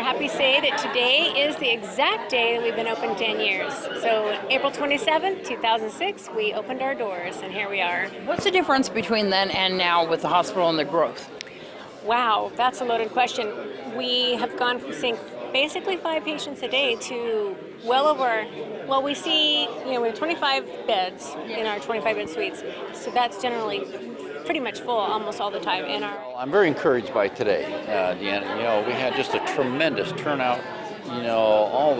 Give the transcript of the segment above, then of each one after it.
are happy to say that today is the exact day that we've been open 10 years. So April 27, 2006, we opened our doors, and here we are. What's the difference between then and now with the hospital and the growth? Wow, that's a loaded question. We have gone from seeing basically 5 patients a day to well over, well, we see, we have 25 beds in our 25-bed suites. So that's generally pretty much full almost all the time in our... I'm very encouraged by today, Deanna. We had just a tremendous turnout. All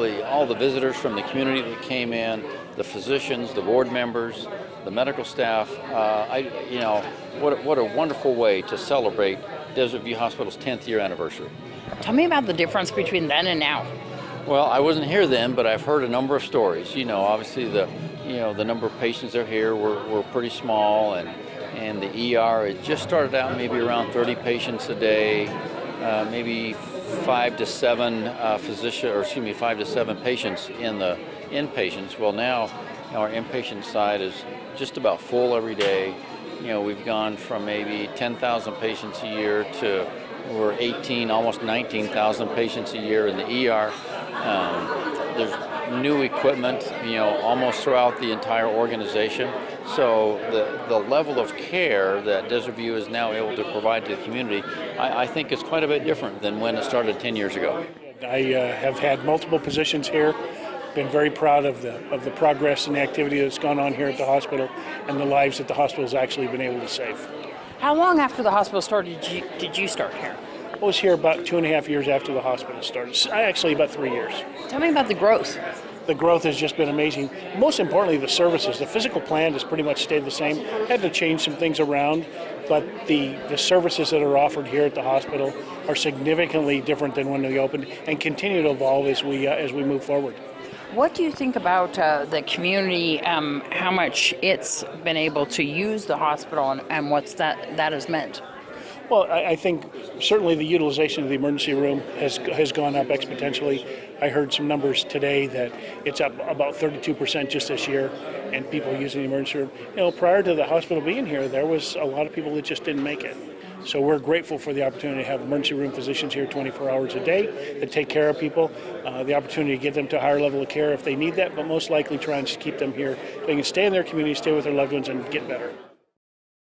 the visitors from the community that came in, the physicians, the board members, the medical staff. What a wonderful way to celebrate Desert View Hospital's 10th year anniversary. Tell me about the difference between then and now. Well, I wasn't here then, but I've heard a number of stories. Obviously the number of patients that are here were pretty small, and the ER, it just started out maybe around 30 patients a day, maybe 5 to 7 5 to 7 patients in the inpatients. Well, now our inpatient side is just about full every day. We've gone from maybe 10,000 patients a year to we're 18, almost 19,000 patients a year in the ER. There's new equipment, almost throughout the entire organization. So the level of care that Desert View is now able to provide to the community, I think is quite a bit different than when it started 10 years ago. I have had multiple positions here. Been very proud of the progress and the activity that's gone on here at the hospital and the lives that the hospital has actually been able to save. How long after the hospital started did you start here? I was here about 2.5 years after the hospital started. Actually, about 3 years. Tell me about the growth. The growth has just been amazing. Most importantly, the services. The physical plan has pretty much stayed the same. Had to change some things around, but the services that are offered here at the hospital are significantly different than when we opened and continue to evolve as we move forward. What do you think about the community, how much it's been able to use the hospital and what that has meant? Well, I think certainly the utilization of the emergency room has gone up exponentially. I heard some numbers today that it's up about 32% just this year, and people using the emergency room. Prior to the hospital being here, there was a lot of people that just didn't make it. So we're grateful for the opportunity to have emergency room physicians here 24 hours a day that take care of people, the opportunity to get them to a higher level of care if they need that, but most likely try and just keep them here so they can stay in their community, stay with their loved ones, and get better.